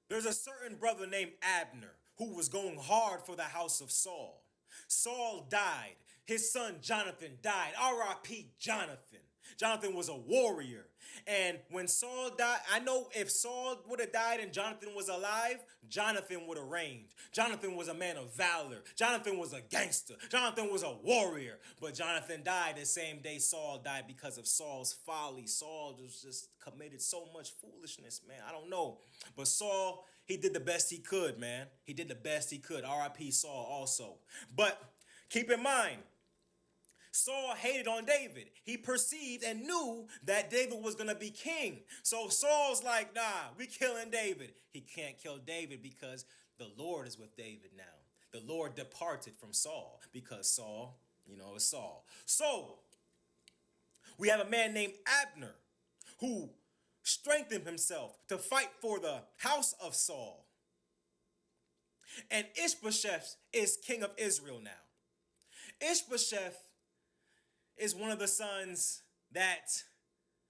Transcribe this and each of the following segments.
There's a certain brother named Abner who was going hard for the house of Saul. Saul died. His son Jonathan died. R.I.P. Jonathan. Jonathan was a warrior. And when Saul died, I know if Saul would have died and Jonathan was alive, Jonathan would have reigned. Jonathan was a man of valor. Jonathan was a gangster. Jonathan was a warrior. But Jonathan died the same day Saul died because of Saul's folly. Saul just committed so much foolishness, man. I don't know. But Saul, he did the best he could, man. He did the best he could. R.I.P. Saul also. But keep in mind, Saul hated on David. He perceived and knew that David was going to be king. So Saul's like, nah, we killing David. He can't kill David because the Lord is with David now. The Lord departed from Saul because Saul, is Saul. So we have a man named Abner who strengthened himself to fight for the house of Saul. And Ishbosheth is king of Israel now. Ishbosheth is one of the sons that,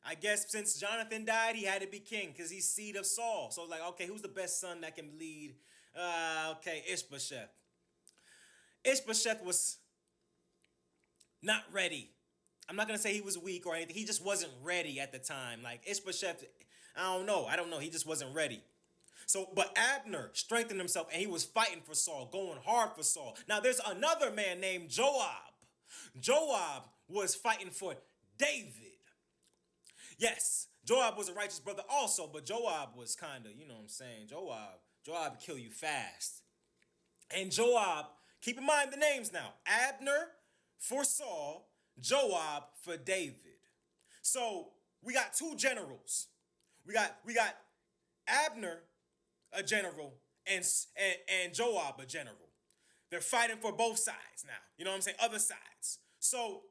I guess since Jonathan died, he had to be king because he's seed of Saul. So it's like, okay, who's the best son that can lead? Okay, Ishbosheth. Ishbosheth was not ready. I'm not going to say he was weak or anything. He just wasn't ready at the time. Like Ishbosheth, I don't know. He just wasn't ready. So, but Abner strengthened himself and he was fighting for Saul, going hard for Saul. Now there's another man named Joab. Joab was fighting for David. Yes, Joab was a righteous brother also, but Joab was kind of, you know what I'm saying? Joab kill you fast. And Joab, keep in mind the names now. Abner for Saul, Joab for David. So we got two generals. We got Abner, a general, and Joab, a general. They're fighting for both sides now. You know what I'm saying? Other sides. So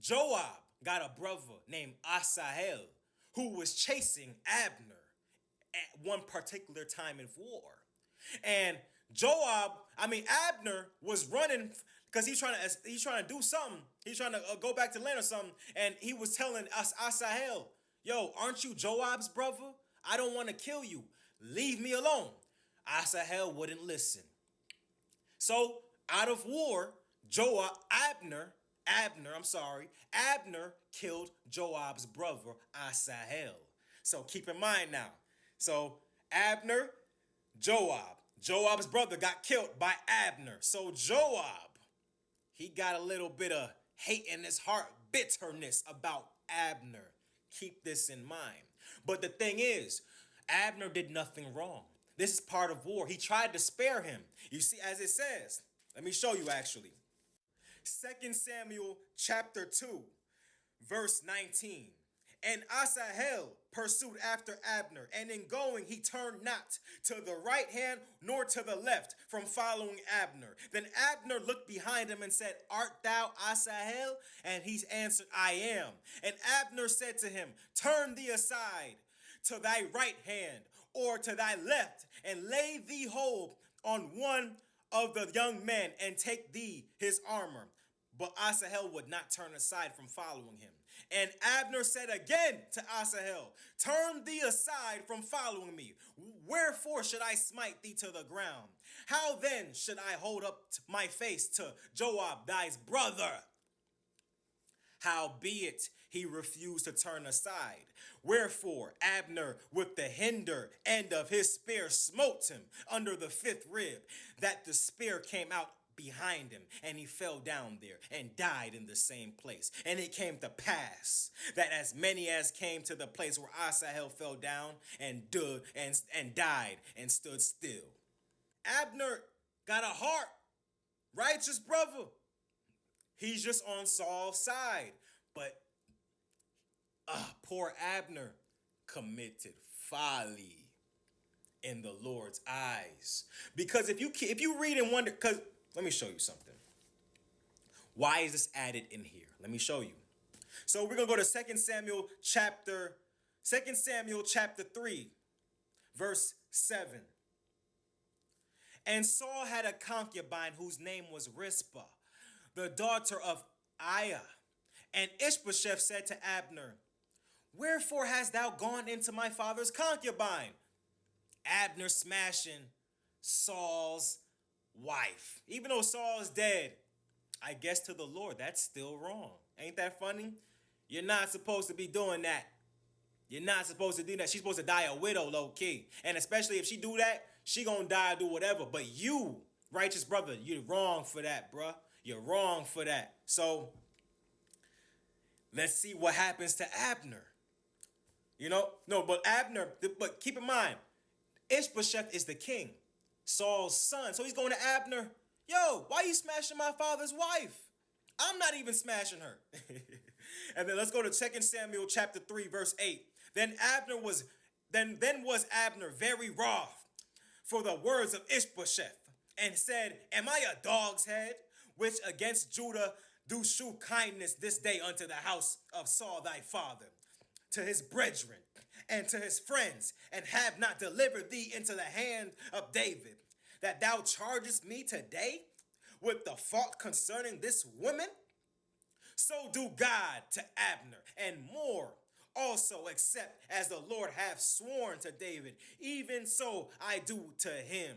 Joab got a brother named Asahel who was chasing Abner at one particular time in war. And Abner was running because he's trying to do something. He's trying to go back to land or something. And he was telling us Asahel, yo, aren't you Joab's brother? I don't want to kill you. Leave me alone. Asahel wouldn't listen. So out of war, Abner killed Joab's brother Asahel. So keep in mind now. So Abner's brother got killed by Abner. So Joab, he got a little bit of hate in his heart, bitterness about Abner. Keep this in mind. But the thing is, Abner did nothing wrong. This is part of war. He tried to spare him. You see, as it says, let me show you actually. 2 Samuel chapter 2, verse 19. And Asahel pursued after Abner, and in going he turned not to the right hand nor to the left from following Abner. Then Abner looked behind him and said, Art thou Asahel? And he answered, I am. And Abner said to him, Turn thee aside to thy right hand or to thy left, and lay thee hold on one of the young men and take thee his armor. But Asahel would not turn aside from following him. And Abner said again to Asahel, Turn thee aside from following me. Wherefore should I smite thee to the ground? How then should I hold up my face to Joab thy brother? Howbeit he refused to turn aside. Wherefore Abner with the hinder end of his spear smote him under the fifth rib, that the spear came out behind him, and he fell down there and died in the same place. And it came to pass that as many as came to the place where Asahel fell down and died and stood still. Abner got a heart, righteous brother. He's just on Saul's side. But poor Abner committed folly in the Lord's eyes. Because if you read and wonder, because let me show you something. Why is this added in here? Let me show you. So we're going to go to 2 Samuel chapter 3, verse 7. And Saul had a concubine whose name was Rizpah, the daughter of Aiah. And Ishbosheth said to Abner, Wherefore hast thou gone into my father's concubine? Abner smashing Saul's wife. Even though Saul is dead, I guess to the Lord, that's still wrong. Ain't that funny? You're not supposed to be doing that. You're not supposed to do that. She's supposed to die a widow, low key. And especially if she do that, she gonna die or do whatever. But you, righteous brother, you're wrong for that, bruh. You're wrong for that. So let's see what happens to Abner. But keep in mind, Ishbosheth is the king, Saul's son. So he's going to Abner. Yo, why you smashing my father's wife? I'm not even smashing her. And then let's go to 2 Samuel chapter 3, verse 8. Then was Abner very wroth for the words of Ishbosheth, and said, Am I a dog's head, which against Judah do shew kindness this day unto the house of Saul thy father, to his brethren, and to his friends, and have not delivered thee into the hand of David, that thou chargest me today with the fault concerning this woman? So do God to Abner, and more also, except as the Lord hath sworn to David, even so I do to him.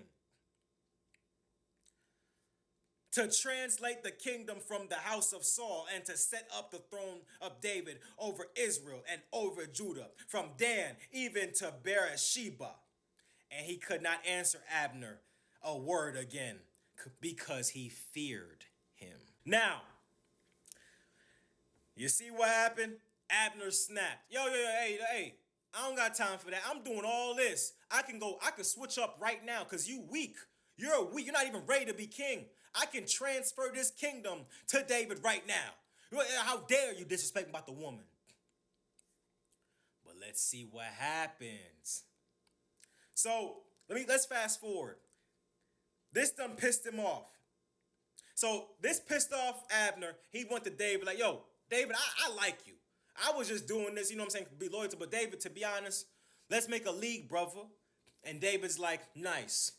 To translate the kingdom from the house of Saul, and to set up the throne of David over Israel and over Judah, from Dan even to Beersheba. And he could not answer Abner a word again, because he feared him. Now, you see what happened? Abner snapped. Hey, I don't got time for that. I'm doing all this. I can switch up right now because you weak. You're weak. You're not even ready to be king. I can transfer this kingdom to David right now. How dare you disrespect me about the woman? But let's see what happens. So let's fast forward. This done pissed him off. So this pissed off Abner. He went to David like, yo, David, I like you. I was just doing this, to be loyal to, but David, to be honest, let's make a league, brother. And David's like, nice.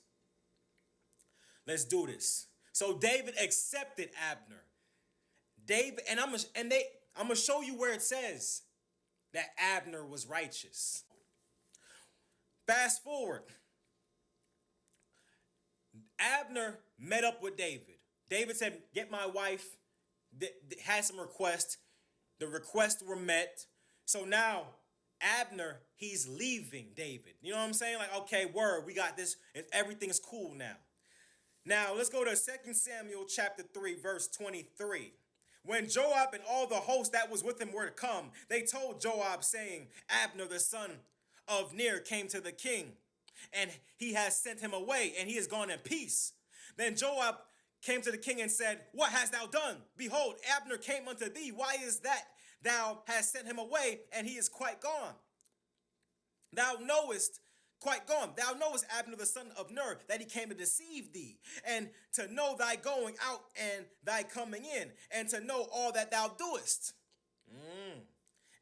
Let's do this. So David accepted Abner. I'm gonna show you where it says that Abner was righteous. Fast forward. Abner met up with David. David said, get my wife, had some requests. The requests were met. So now Abner, he's leaving David. You know what I'm saying? Like, okay, word, we got this. Everything's cool now. Now, let's go to 2 Samuel chapter 3, verse 23. When Joab and all the host that was with him were to come, they told Joab, saying, Abner, the son of Ner, came to the king, and he has sent him away, and he is gone in peace. Then Joab came to the king and said, What hast thou done? Behold, Abner came unto thee. Why is that thou hast sent him away, and he is quite gone? Thou knowest Abner the son of Ner, that he came to deceive thee, and to know thy going out and thy coming in, and to know all that thou doest.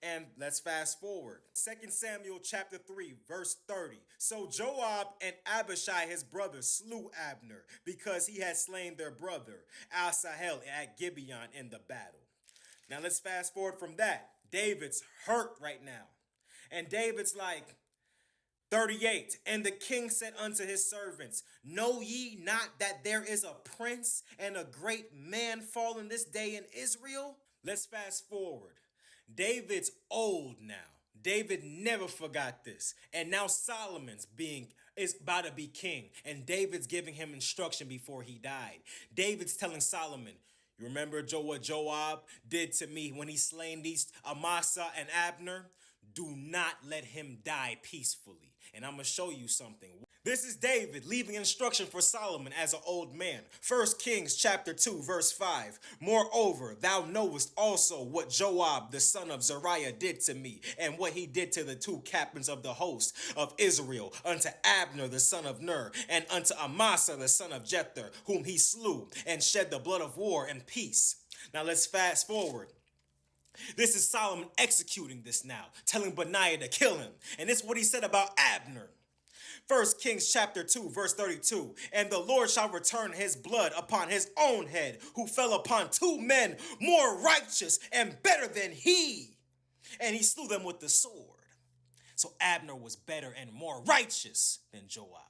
And let's fast forward. 2 Samuel chapter 3, verse 30. So Joab and Abishai his brother slew Abner, because he had slain their brother Asahel at Gibeon in the battle. Now let's fast forward from that. David's hurt right now. And David's like, 38, and the king said unto his servants, Know ye not that there is a prince and a great man fallen this day in Israel? Let's fast forward. David's old now. David never forgot this. And now Solomon's is about to be king. And David's giving him instruction before he died. David's telling Solomon, you remember what Joab did to me when he slain these Amasa and Abner? Do not let him die peacefully. And I'm going to show you something. This is David leaving instruction for Solomon as an old man. 1 Kings chapter 2, verse 5. Moreover, thou knowest also what Joab the son of Zeruiah did to me, and what he did to the two captains of the host of Israel, unto Abner the son of Ner, and unto Amasa the son of Jether, whom he slew, and shed the blood of war and peace. Now let's fast forward. This is Solomon executing this now, telling Benaiah to kill him. And this is what he said about Abner. 1 Kings chapter 2, verse 32. And the Lord shall return his blood upon his own head, who fell upon two men more righteous and better than he. And he slew them with the sword. So Abner was better and more righteous than Joab.